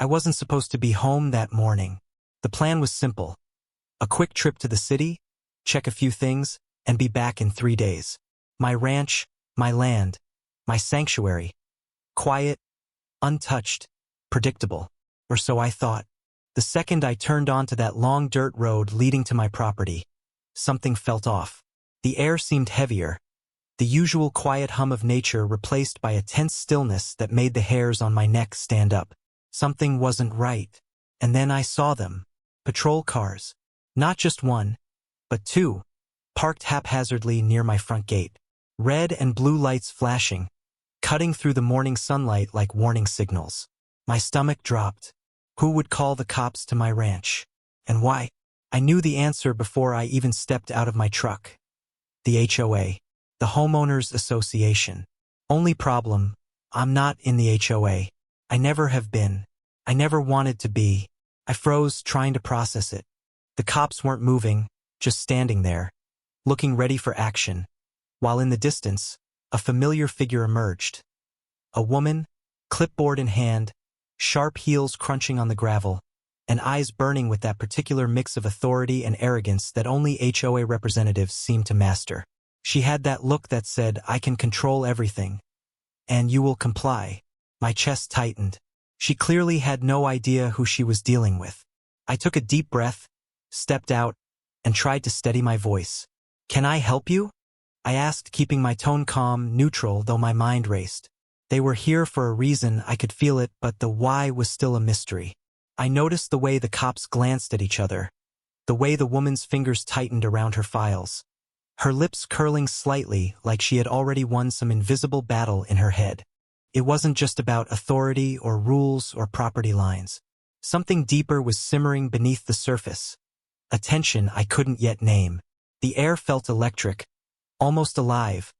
I wasn't supposed to be home that morning. The plan was simple. A quick trip to the city, check a few things, and be back in 3 days. My ranch, my land, my sanctuary. Quiet, untouched, predictable. Or so I thought. The second I turned onto that long dirt road leading to my property, something felt off. The air seemed heavier, the usual quiet hum of nature replaced by a tense stillness that made the hairs on my neck stand up. Something wasn't right. And then I saw them. Patrol cars. Not just one, but two, parked haphazardly near my front gate. Red and blue lights flashing, cutting through the morning sunlight like warning signals. My stomach dropped. Who would call the cops to my ranch? And why? I knew the answer before I even stepped out of my truck. The HOA. The Homeowners Association. Only problem, I'm not in the HOA. I never have been. I never wanted to be. I froze trying to process it. The cops weren't moving, just standing there, looking ready for action, while in the distance, a familiar figure emerged. A woman, clipboard in hand, sharp heels crunching on the gravel, and eyes burning with that particular mix of authority and arrogance that only HOA representatives seem to master. She had that look that said, I can control everything, and you will comply. My chest tightened. She clearly had no idea who she was dealing with. I took a deep breath, stepped out, and tried to steady my voice. Can I help you? I asked, keeping my tone calm, neutral, though my mind raced. They were here for a reason, I could feel it, but the why was still a mystery. I noticed the way the cops glanced at each other, the way the woman's fingers tightened around her files, her lips curling slightly like she had already won some invisible battle in her head. It wasn't just about authority or rules or property lines. Something deeper was simmering beneath the surface, a tension I couldn't yet name. The air felt electric, almost alive,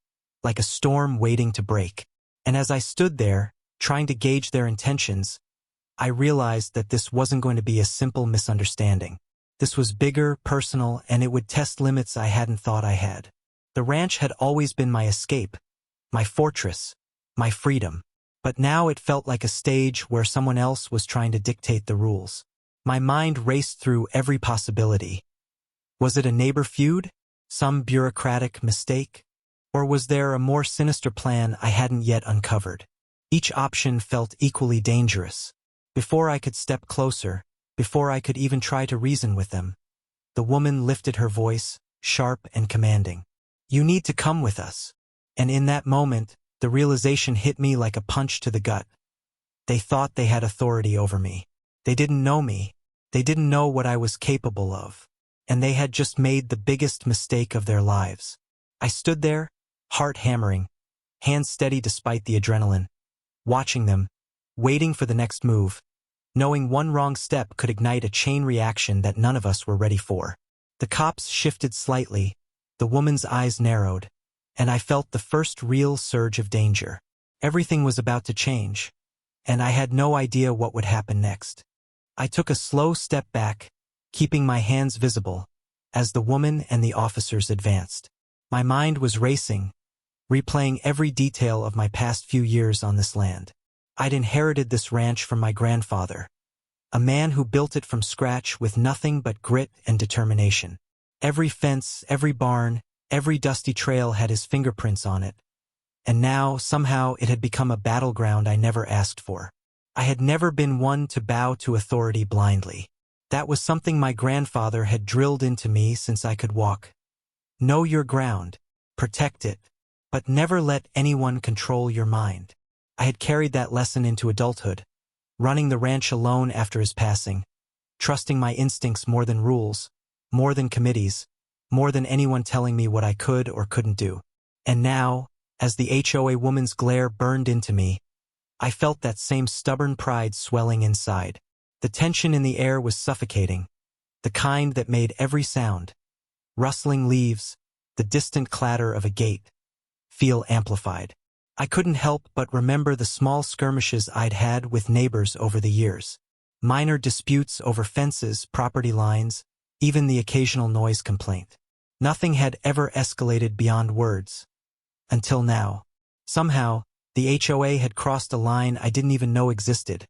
like a storm waiting to break. And as I stood there, trying to gauge their intentions, I realized that this wasn't going to be a simple misunderstanding. This was bigger, personal, and it would test limits I hadn't thought I had. The ranch had always been my escape, my fortress, my freedom. But now it felt like a stage where someone else was trying to dictate the rules. My mind raced through every possibility. Was it a neighbor feud? Some bureaucratic mistake? Or was there a more sinister plan I hadn't yet uncovered? Each option felt equally dangerous. Before I could step closer, before I could even try to reason with them, the woman lifted her voice, sharp and commanding. You need to come with us. And in that moment, the realization hit me like a punch to the gut. They thought they had authority over me. They didn't know me. They didn't know what I was capable of. And they had just made the biggest mistake of their lives. I stood there, heart hammering, hands steady despite the adrenaline, watching them, waiting for the next move, knowing one wrong step could ignite a chain reaction that none of us were ready for. The cops shifted slightly, the woman's eyes narrowed, and I felt the first real surge of danger. Everything was about to change, and I had no idea what would happen next. I took a slow step back, keeping my hands visible, as the woman and the officers advanced. My mind was racing, replaying every detail of my past few years on this land. I'd inherited this ranch from my grandfather, a man who built it from scratch with nothing but grit and determination. Every fence, every barn, every dusty trail had his fingerprints on it. And now, somehow, it had become a battleground I never asked for. I had never been one to bow to authority blindly. That was something my grandfather had drilled into me since I could walk. Know your ground, protect it, but never let anyone control your mind. I had carried that lesson into adulthood, running the ranch alone after his passing, trusting my instincts more than rules, more than committees, more than anyone telling me what I could or couldn't do. And now, as the HOA woman's glare burned into me, I felt that same stubborn pride swelling inside. The tension in the air was suffocating, the kind that made every sound, rustling leaves, the distant clatter of a gate, feel amplified. I couldn't help but remember the small skirmishes I'd had with neighbors over the years. Minor disputes over fences, property lines, even the occasional noise complaint. Nothing had ever escalated beyond words. Until now. Somehow, the HOA had crossed a line I didn't even know existed.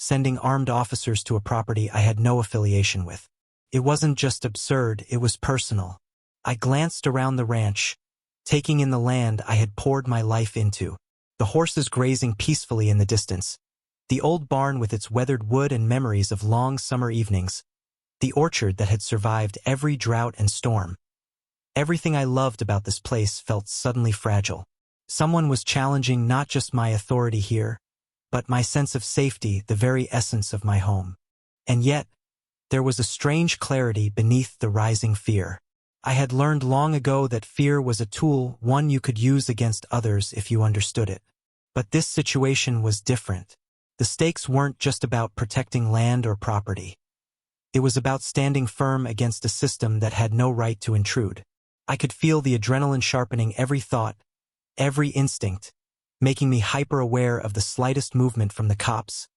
sending armed officers to a property I had no affiliation with. It wasn't just absurd, it was personal. I glanced around the ranch, taking in the land I had poured my life into. The horses grazing peacefully in the distance, the old barn with its weathered wood and memories of long summer evenings, the orchard that had survived every drought and storm. Everything I loved about this place felt suddenly fragile. Someone was challenging not just my authority here, but my sense of safety, the very essence of my home. And yet, there was a strange clarity beneath the rising fear. I had learned long ago that fear was a tool, one you could use against others if you understood it. But this situation was different. The stakes weren't just about protecting land or property. It was about standing firm against a system that had no right to intrude. I could feel the adrenaline sharpening every thought, every instinct, making me hyper-aware of the slightest movement from the cops,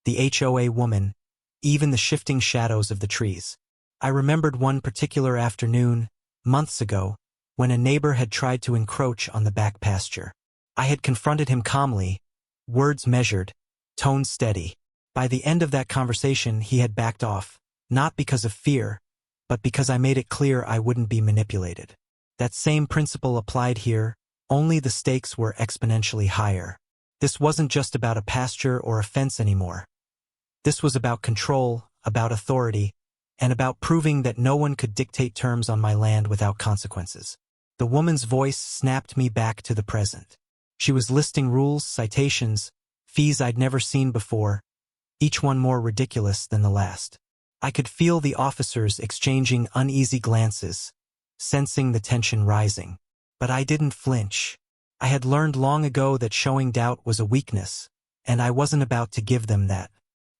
the HOA woman, even the shifting shadows of the trees. I remembered one particular afternoon, months ago, when a neighbor had tried to encroach on the back pasture. I had confronted him calmly, words measured, tone steady. By the end of that conversation, he had backed off, not because of fear, but because I made it clear I wouldn't be manipulated. That same principle applied here, only the stakes were exponentially higher. This wasn't just about a pasture or a fence anymore. This was about control, about authority, and about proving that no one could dictate terms on my land without consequences. The woman's voice snapped me back to the present. She was listing rules, citations, fees I'd never seen before, each one more ridiculous than the last. I could feel the officers exchanging uneasy glances, sensing the tension rising. But I didn't flinch. I had learned long ago that showing doubt was a weakness, and I wasn't about to give them that.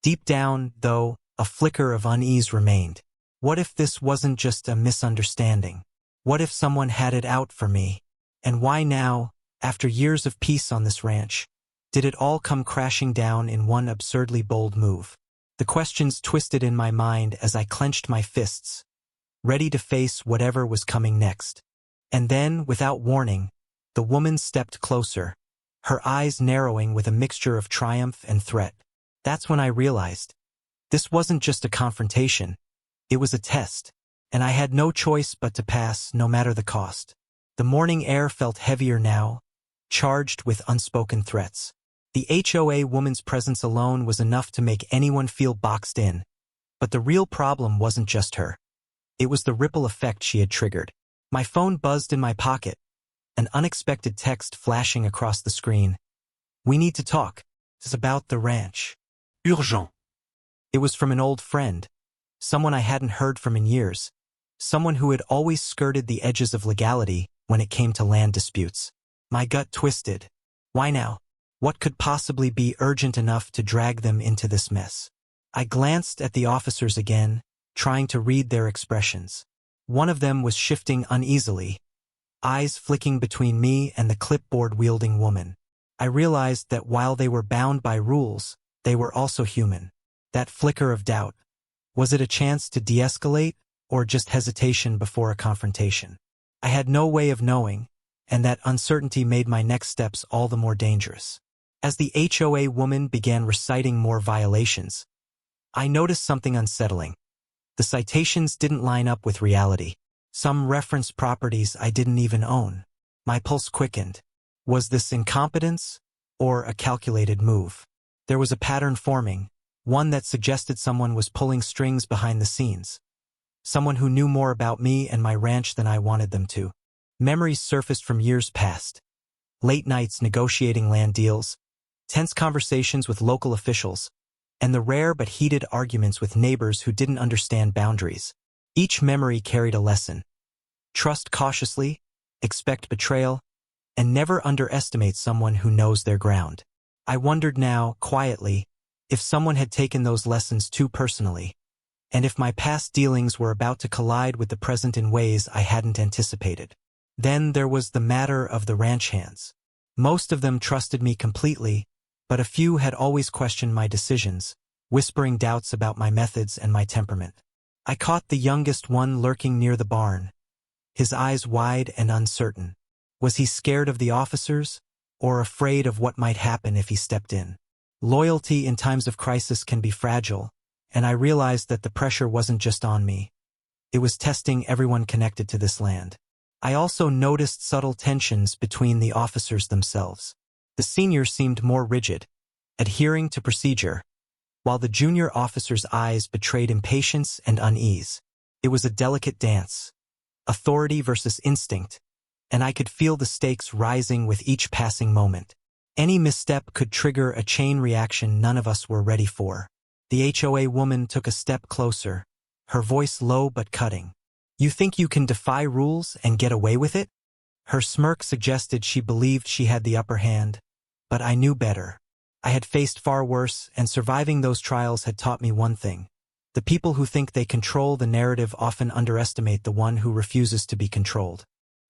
Deep down, though, a flicker of unease remained. What if this wasn't just a misunderstanding? What if someone had it out for me? And why now, after years of peace on this ranch, did it all come crashing down in one absurdly bold move? The questions twisted in my mind as I clenched my fists, ready to face whatever was coming next. And then, without warning, the woman stepped closer, her eyes narrowing with a mixture of triumph and threat. That's when I realized, this wasn't just a confrontation, it was a test, and I had no choice but to pass, no matter the cost. The morning air felt heavier now, charged with unspoken threats. The HOA woman's presence alone was enough to make anyone feel boxed in, but the real problem wasn't just her. It was the ripple effect she had triggered. My phone buzzed in my pocket, an unexpected text flashing across the screen. "We need to talk. It's about the ranch." Urgent. It was from an old friend, someone I hadn't heard from in years, someone who had always skirted the edges of legality when it came to land disputes. My gut twisted. Why now? What could possibly be urgent enough to drag them into this mess? I glanced at the officers again, trying to read their expressions. One of them was shifting uneasily, eyes flicking between me and the clipboard-wielding woman. I realized that while they were bound by rules, they were also human. That flicker of doubt. Was it a chance to de-escalate, or just hesitation before a confrontation? I had no way of knowing, and that uncertainty made my next steps all the more dangerous. As the HOA woman began reciting more violations, I noticed something unsettling. The citations didn't line up with reality. Some referenced properties I didn't even own. My pulse quickened. Was this incompetence, or a calculated move? There was a pattern forming, one that suggested someone was pulling strings behind the scenes. Someone who knew more about me and my ranch than I wanted them to. Memories surfaced from years past. Late nights negotiating land deals, tense conversations with local officials, and the rare but heated arguments with neighbors who didn't understand boundaries. Each memory carried a lesson. Trust cautiously, expect betrayal, and never underestimate someone who knows their ground. I wondered now, quietly, if someone had taken those lessons too personally, and if my past dealings were about to collide with the present in ways I hadn't anticipated. Then there was the matter of the ranch hands. Most of them trusted me completely, but a few had always questioned my decisions, whispering doubts about my methods and my temperament. I caught the youngest one lurking near the barn, his eyes wide and uncertain. Was he scared of the officers, or afraid of what might happen if he stepped in? Loyalty in times of crisis can be fragile, and I realized that the pressure wasn't just on me. It was testing everyone connected to this land. I also noticed subtle tensions between the officers themselves. The seniors seemed more rigid, adhering to procedure, while the junior officers' eyes betrayed impatience and unease. It was a delicate dance, authority versus instinct, and I could feel the stakes rising with each passing moment. Any misstep could trigger a chain reaction none of us were ready for. The HOA woman took a step closer, her voice low but cutting. "You think you can defy rules and get away with it?" Her smirk suggested she believed she had the upper hand, but I knew better. I had faced far worse, and surviving those trials had taught me one thing. The people who think they control the narrative often underestimate the one who refuses to be controlled.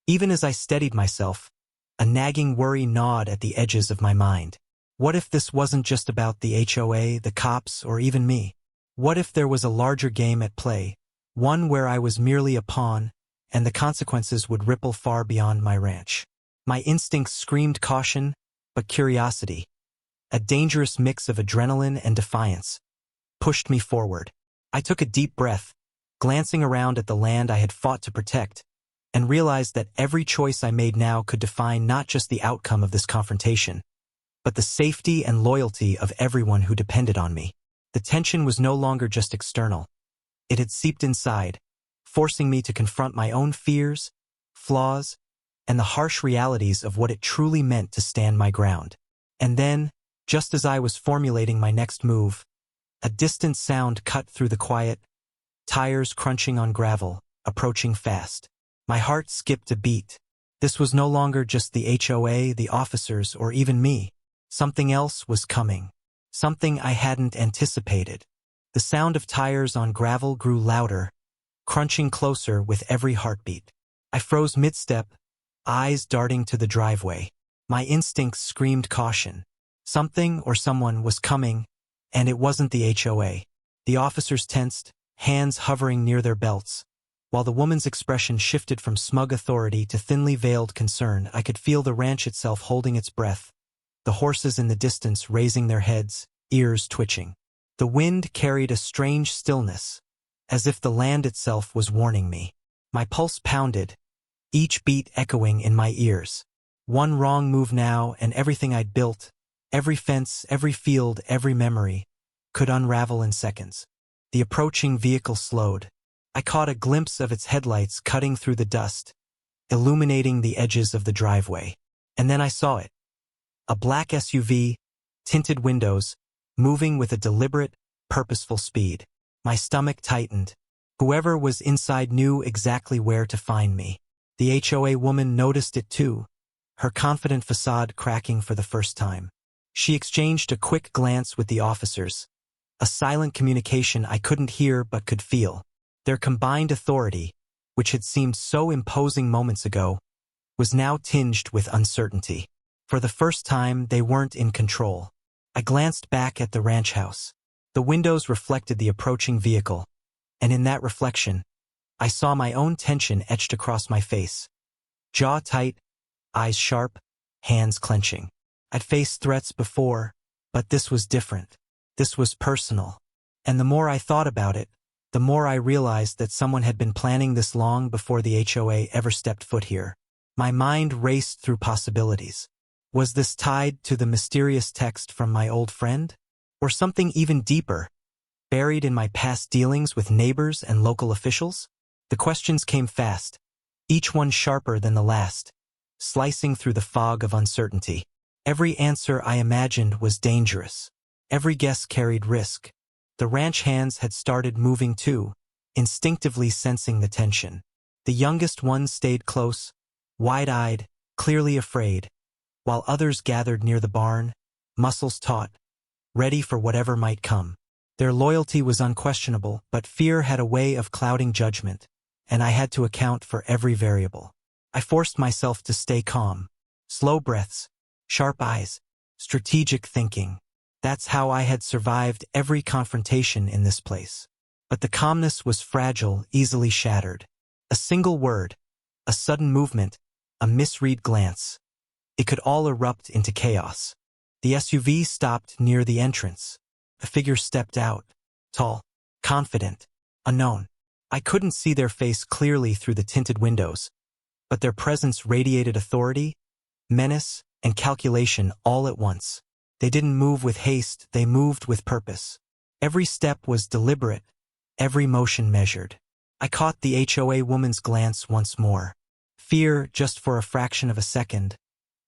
Even as I steadied myself, a nagging worry gnawed at the edges of my mind. What if this wasn't just about the HOA, the cops, or even me? What if there was a larger game at play, one where I was merely a pawn, and the consequences would ripple far beyond my ranch? My instincts screamed caution, but curiosity, a dangerous mix of adrenaline and defiance, pushed me forward. I took a deep breath, glancing around at the land I had fought to protect, and realized that every choice I made now could define not just the outcome of this confrontation, but the safety and loyalty of everyone who depended on me. The tension was no longer just external. It had seeped inside, forcing me to confront my own fears, flaws, and the harsh realities of what it truly meant to stand my ground. And then, just as I was formulating my next move, a distant sound cut through the quiet, tires crunching on gravel, approaching fast. My heart skipped a beat. This was no longer just the HOA, the officers, or even me. Something else was coming. Something I hadn't anticipated. The sound of tires on gravel grew louder, crunching closer with every heartbeat. I froze mid-step, eyes darting to the driveway. My instincts screamed caution. Something or someone was coming, and it wasn't the HOA. The officers tensed, hands hovering near their belts. While the woman's expression shifted from smug authority to thinly veiled concern, I could feel the ranch itself holding its breath, the horses in the distance raising their heads, ears twitching. The wind carried a strange stillness, as if the land itself was warning me. My pulse pounded, each beat echoing in my ears. One wrong move now, and everything I'd built, every fence, every field, every memory, could unravel in seconds. The approaching vehicle slowed. I caught a glimpse of its headlights cutting through the dust, illuminating the edges of the driveway. And then I saw it. A black SUV, tinted windows, moving with a deliberate, purposeful speed. My stomach tightened. Whoever was inside knew exactly where to find me. The HOA woman noticed it too, her confident facade cracking for the first time. She exchanged a quick glance with the officers, a silent communication I couldn't hear but could feel. Their combined authority, which had seemed so imposing moments ago, was now tinged with uncertainty. For the first time, they weren't in control. I glanced back at the ranch house. The windows reflected the approaching vehicle, and in that reflection, I saw my own tension etched across my face. Jaw tight, eyes sharp, hands clenching. I'd faced threats before, but this was different. This was personal. And the more I thought about it, the more I realized that someone had been planning this long before the HOA ever stepped foot here. My mind raced through possibilities. Was this tied to the mysterious text from my old friend? Or something even deeper, buried in my past dealings with neighbors and local officials? The questions came fast, each one sharper than the last, slicing through the fog of uncertainty. Every answer I imagined was dangerous. Every guess carried risk. The ranch hands had started moving too, instinctively sensing the tension. The youngest ones stayed close, wide-eyed, clearly afraid, while others gathered near the barn, muscles taut, ready for whatever might come. Their loyalty was unquestionable, but fear had a way of clouding judgment, and I had to account for every variable. I forced myself to stay calm. Slow breaths, sharp eyes, strategic thinking. That's how I had survived every confrontation in this place. But the calmness was fragile, easily shattered. A single word, a sudden movement, a misread glance. It could all erupt into chaos. The SUV stopped near the entrance. A figure stepped out, tall, confident, unknown. I couldn't see their face clearly through the tinted windows, but their presence radiated authority, menace, and calculation all at once. They didn't move with haste, they moved with purpose. Every step was deliberate, every motion measured. I caught the HOA woman's glance once more. Fear, just for a fraction of a second,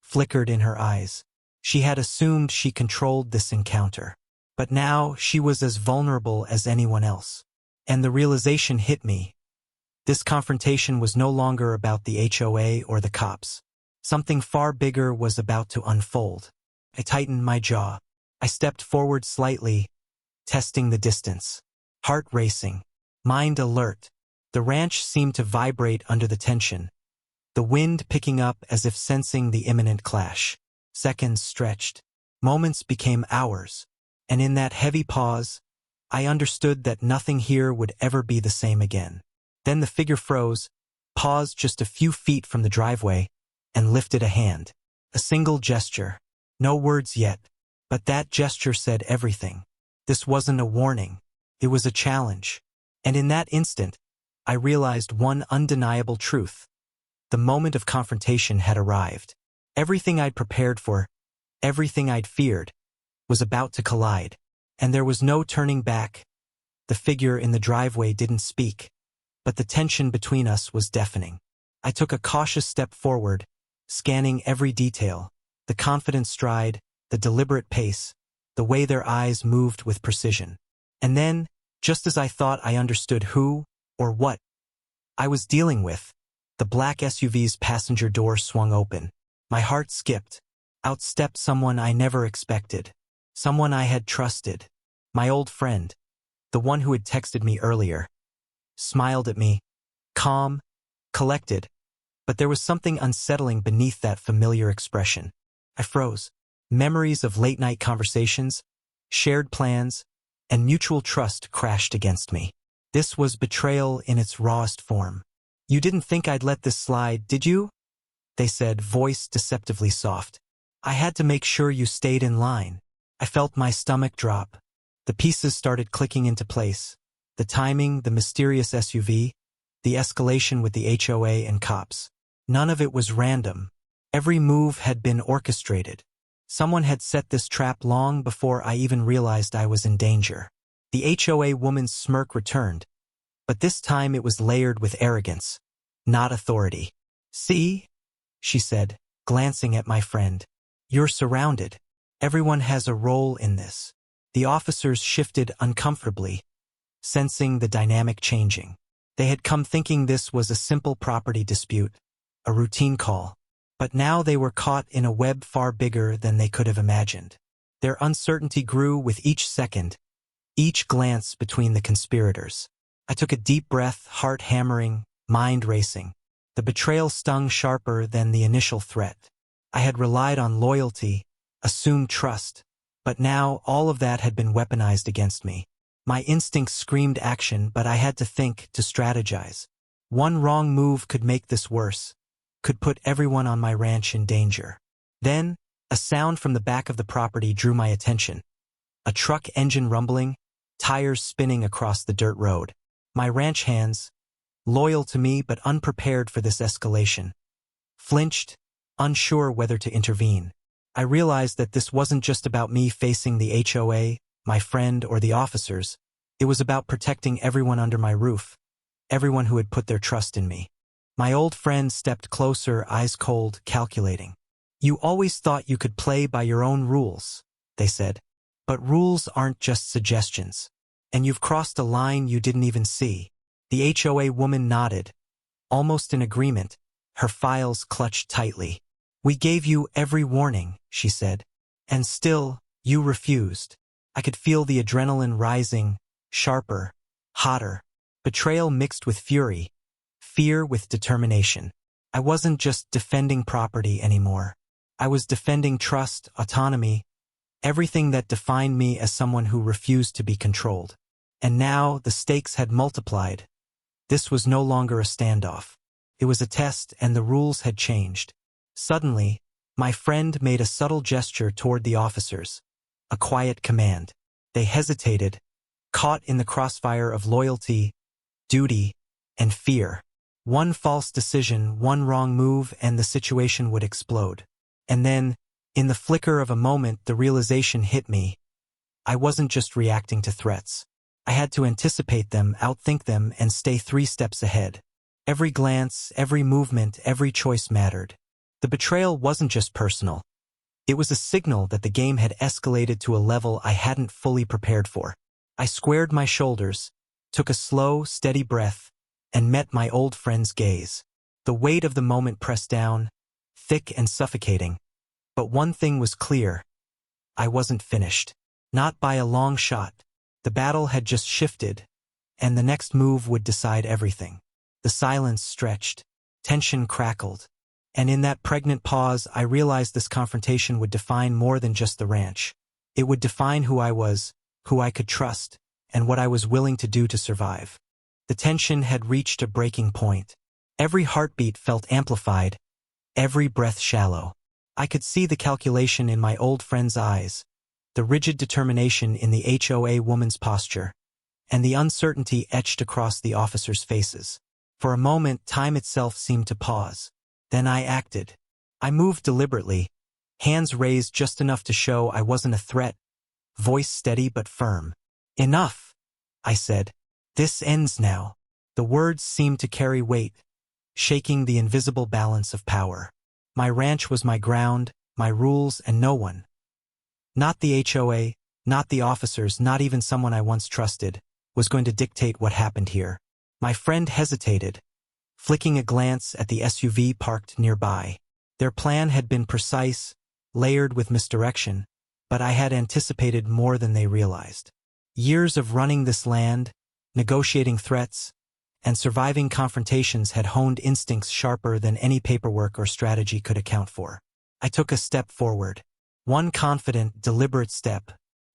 flickered in her eyes. She had assumed she controlled this encounter. But now she was as vulnerable as anyone else. And the realization hit me. This confrontation was no longer about the HOA or the cops. Something far bigger was about to unfold. I tightened my jaw. I stepped forward slightly, testing the distance. Heart racing, mind alert. The ranch seemed to vibrate under the tension, the wind picking up as if sensing the imminent clash. Seconds stretched. Moments became hours. And in that heavy pause, I understood that nothing here would ever be the same again. Then the figure froze, paused just a few feet from the driveway, and lifted a hand. A single gesture. No words yet, but that gesture said everything. This wasn't a warning. It was a challenge. And in that instant, I realized one undeniable truth. The moment of confrontation had arrived. Everything I'd prepared for, everything I'd feared, was about to collide. And there was no turning back. The figure in the driveway didn't speak, but the tension between us was deafening. I took a cautious step forward, scanning every detail, the confident stride, the deliberate pace, the way their eyes moved with precision. And then, just as I thought I understood who, or what, I was dealing with, the black SUV's passenger door swung open. My heart skipped. Out stepped someone I never expected. Someone I had trusted. My old friend, the one who had texted me earlier, smiled at me, calm, collected, but there was something unsettling beneath that familiar expression. I froze. Memories of late-night conversations, shared plans, and mutual trust crashed against me. This was betrayal in its rawest form. "You didn't think I'd let this slide, did you?" they said, voice deceptively soft. "I had to make sure you stayed in line." I felt my stomach drop. The pieces started clicking into place. The timing, the mysterious SUV, the escalation with the HOA and cops. None of it was random. Every move had been orchestrated. Someone had set this trap long before I even realized I was in danger. The HOA woman's smirk returned, but this time it was layered with arrogance, not authority. "See?" she said, glancing at my friend. "You're surrounded. Everyone has a role in this." The officers shifted uncomfortably, sensing the dynamic changing. They had come thinking this was a simple property dispute, a routine call. But now they were caught in a web far bigger than they could have imagined. Their uncertainty grew with each second, each glance between the conspirators. I took a deep breath, heart hammering, mind racing. The betrayal stung sharper than the initial threat. I had relied on loyalty, assumed trust, but now all of that had been weaponized against me. My instincts screamed action, but I had to think, to strategize. One wrong move could make this worse, could put everyone on my ranch in danger. Then, a sound from the back of the property drew my attention. A truck engine rumbling, tires spinning across the dirt road. My ranch hands, loyal to me but unprepared for this escalation, flinched, unsure whether to intervene. I realized that this wasn't just about me facing the HOA, my friend, or the officers. It was about protecting everyone under my roof, everyone who had put their trust in me. My old friend stepped closer, eyes cold, calculating. "You always thought you could play by your own rules," they said. "But rules aren't just suggestions. And you've crossed a line you didn't even see." The HOA woman nodded, almost in agreement, her files clutched tightly. "We gave you every warning," she said. "And still, you refused." I could feel the adrenaline rising, sharper, hotter. Betrayal mixed with fury, fear with determination. I wasn't just defending property anymore. I was defending trust, autonomy, everything that defined me as someone who refused to be controlled. And now the stakes had multiplied. This was no longer a standoff. It was a test, and the rules had changed. Suddenly, My friend made a subtle gesture toward the officers, a quiet command. They hesitated, caught in the crossfire of loyalty, duty, and fear. One false decision, one wrong move, and the situation would explode. And then, in the flicker of a moment, the realization hit me. I wasn't just reacting to threats. I had to anticipate them, outthink them, and stay 3 steps ahead. Every glance, every movement, every choice mattered. The betrayal wasn't just personal. It was a signal that the game had escalated to a level I hadn't fully prepared for. I squared my shoulders, took a slow, steady breath, and met my old friend's gaze. The weight of the moment pressed down, thick and suffocating. But one thing was clear. I wasn't finished. Not by a long shot. The battle had just shifted, and the next move would decide everything. The silence stretched, tension crackled, and in that pregnant pause I realized this confrontation would define more than just the ranch. It would define who I was, who I could trust, and what I was willing to do to survive. The tension had reached a breaking point. Every heartbeat felt amplified, every breath shallow. I could see the calculation in my old friend's eyes, the rigid determination in the HOA woman's posture, and the uncertainty etched across the officers' faces. For a moment, time itself seemed to pause. Then I acted. I moved deliberately, hands raised just enough to show I wasn't a threat, voice steady but firm. "Enough," I said. "This ends now." The words seemed to carry weight, shaking the invisible balance of power. My ranch was my ground, my rules, and no one. Not the HOA, not the officers, not even someone I once trusted, was going to dictate what happened here. My friend hesitated, flicking a glance at the SUV parked nearby. Their plan had been precise, layered with misdirection, but I had anticipated more than they realized. Years of running this land, negotiating threats, and surviving confrontations had honed instincts sharper than any paperwork or strategy could account for. I took a step forward. One confident, deliberate step.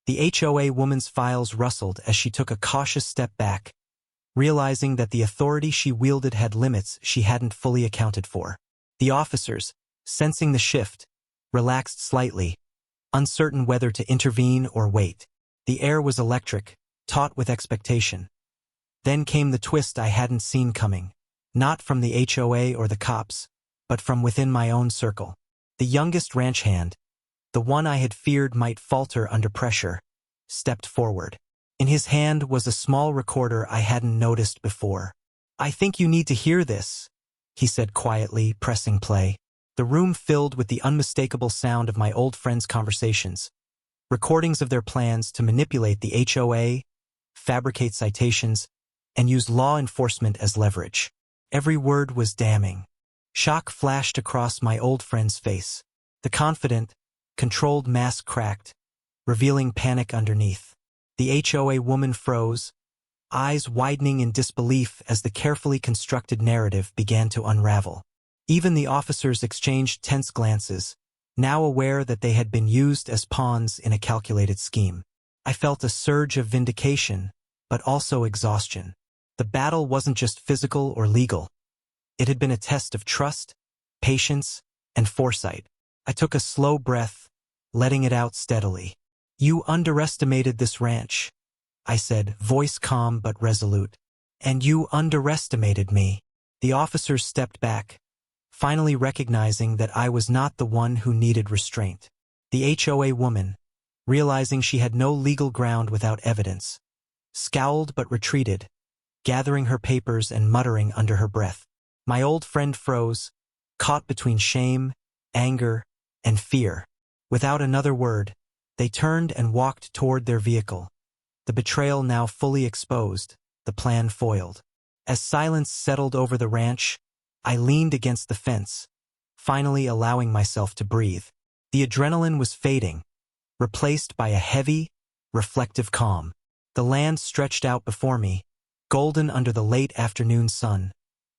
The HOA woman's files rustled as she took a cautious step back, realizing that the authority she wielded had limits she hadn't fully accounted for. The officers, sensing the shift, relaxed slightly, uncertain whether to intervene or wait. The air was electric, taut with expectation. Then came the twist I hadn't seen coming, not from the HOA or the cops, but from within my own circle. The youngest ranch hand, the one I had feared might falter under pressure, stepped forward. In his hand was a small recorder I hadn't noticed before. "I think you need to hear this," he said quietly, pressing play. The room filled with the unmistakable sound of my old friends' conversations, recordings of their plans to manipulate the HOA, fabricate citations, and use law enforcement as leverage. Every word was damning. Shock flashed across my old friend's face. The confident, controlled mask cracked, revealing panic underneath. The HOA woman froze, eyes widening in disbelief as the carefully constructed narrative began to unravel. Even the officers exchanged tense glances, now aware that they had been used as pawns in a calculated scheme. I felt a surge of vindication, but also exhaustion. The battle wasn't just physical or legal. It had been a test of trust, patience, and foresight. I took a slow breath, letting it out steadily. "You underestimated this ranch," I said, voice calm but resolute. "And you underestimated me." The officers stepped back, finally recognizing that I was not the one who needed restraint. The HOA woman, realizing she had no legal ground without evidence, scowled but retreated, gathering her papers and muttering under her breath. My old friend froze, caught between shame, anger, and fear. Without another word, they turned and walked toward their vehicle, the betrayal now fully exposed, the plan foiled. As silence settled over the ranch, I leaned against the fence, finally allowing myself to breathe. The adrenaline was fading, replaced by a heavy, reflective calm. The land stretched out before me, golden under the late afternoon sun,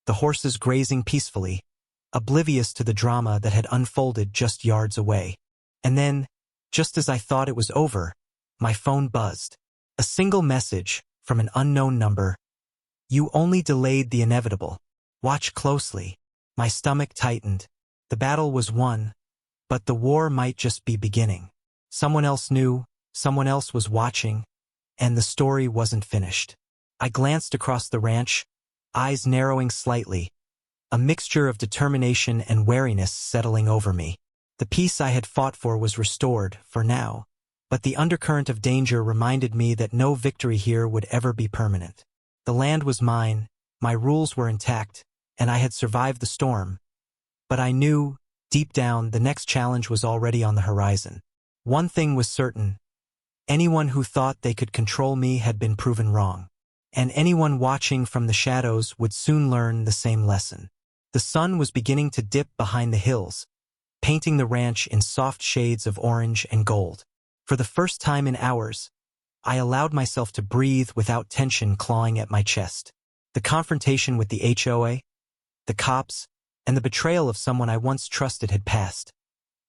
the horses grazing peacefully, oblivious to the drama that had unfolded just yards away. And then, just as I thought it was over, my phone buzzed. A single message from an unknown number. "You only delayed the inevitable. Watch closely." My stomach tightened. The battle was won, But the war might just be beginning. Someone else knew, someone else was watching, and the story wasn't finished. I glanced across the ranch, eyes narrowing slightly, a mixture of determination and wariness settling over me. The peace I had fought for was restored, for now, but the undercurrent of danger reminded me that no victory here would ever be permanent. The land was mine, my rules were intact, and I had survived the storm. But I knew, deep down, the next challenge was already on the horizon. One thing was certain. Anyone who thought they could control me had been proven wrong. And anyone watching from the shadows would soon learn the same lesson. The sun was beginning to dip behind the hills, painting the ranch in soft shades of orange and gold. For the first time in hours, I allowed myself to breathe without tension clawing at my chest. The confrontation with the HOA, the cops, and the betrayal of someone I once trusted had passed.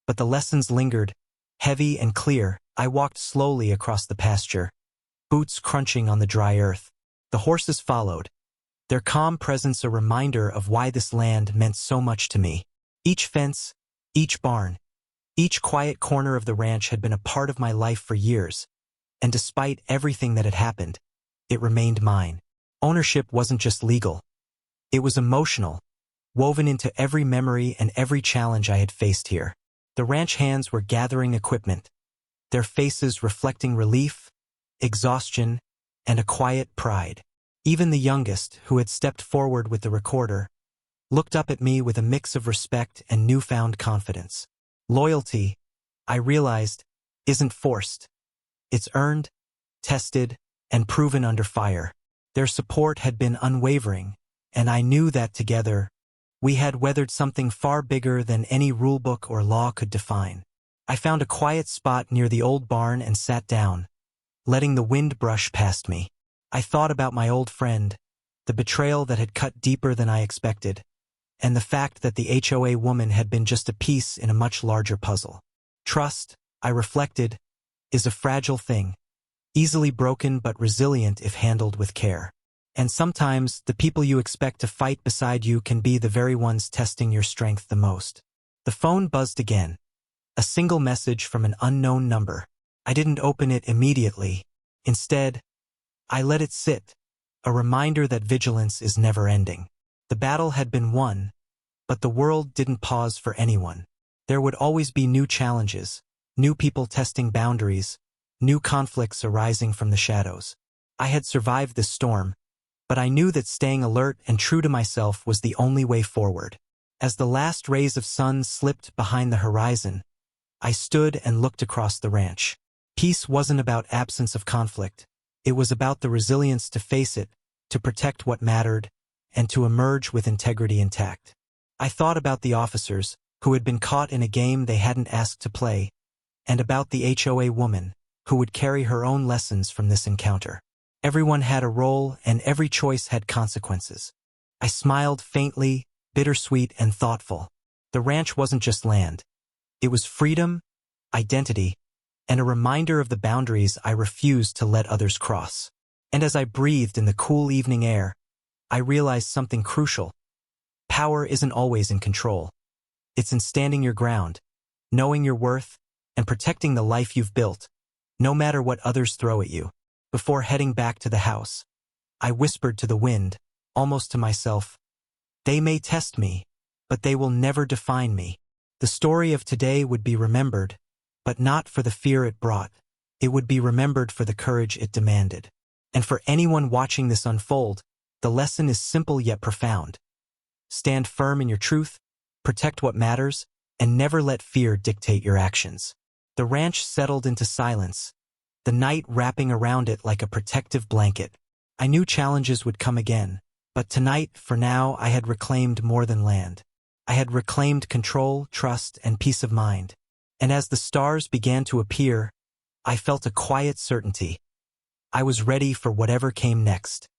But the lessons lingered, heavy and clear. I walked slowly across the pasture, boots crunching on the dry earth. The horses followed, their calm presence a reminder of why this land meant so much to me. Each fence, each barn, each quiet corner of the ranch had been a part of my life for years, and despite everything that had happened, it remained mine. Ownership wasn't just legal. It was emotional, woven into every memory and every challenge I had faced here. The ranch hands were gathering equipment, their faces reflecting relief, exhaustion, and a quiet pride. Even the youngest, who had stepped forward with the recorder, looked up at me with a mix of respect and newfound confidence. Loyalty, I realized, isn't forced. It's earned, tested, and proven under fire. Their support had been unwavering, and I knew that together, we had weathered something far bigger than any rulebook or law could define. I found a quiet spot near the old barn and sat down, letting the wind brush past me. I thought about my old friend, the betrayal that had cut deeper than I expected, and the fact that the HOA woman had been just a piece in a much larger puzzle. Trust, I reflected, is a fragile thing, easily broken but resilient if handled with care. And sometimes, the people you expect to fight beside you can be the very ones testing your strength the most. The phone buzzed again. A single message from an unknown number. I didn't open it immediately. Instead, I let it sit, a reminder that vigilance is never ending. The battle had been won, but the world didn't pause for anyone. There would always be new challenges, new people testing boundaries, new conflicts arising from the shadows. I had survived this storm, but I knew that staying alert and true to myself was the only way forward. As the last rays of sun slipped behind the horizon, I stood and looked across the ranch. Peace wasn't about absence of conflict. It was about the resilience to face it, to protect what mattered, and to emerge with integrity intact. I thought about the officers, who had been caught in a game they hadn't asked to play, and about the HOA woman, who would carry her own lessons from this encounter. Everyone had a role, and every choice had consequences. I smiled faintly, bittersweet and thoughtful. The ranch wasn't just land. It was freedom, identity, and a reminder of the boundaries I refused to let others cross. And as I breathed in the cool evening air, I realized something crucial. Power isn't always in control. It's in standing your ground, knowing your worth, and protecting the life you've built, no matter what others throw at you. Before heading back to the house, I whispered to the wind, almost to myself, "They may test me, but they will never define me." The story of today would be remembered, but not for the fear it brought. It would be remembered for the courage it demanded. And for anyone watching this unfold, the lesson is simple yet profound. Stand firm in your truth, protect what matters, and never let fear dictate your actions. The ranch settled into silence, the night wrapping around it like a protective blanket. I knew challenges would come again, but tonight, for now, I had reclaimed more than land. I had reclaimed control, trust, and peace of mind. And as the stars began to appear, I felt a quiet certainty. I was ready for whatever came next.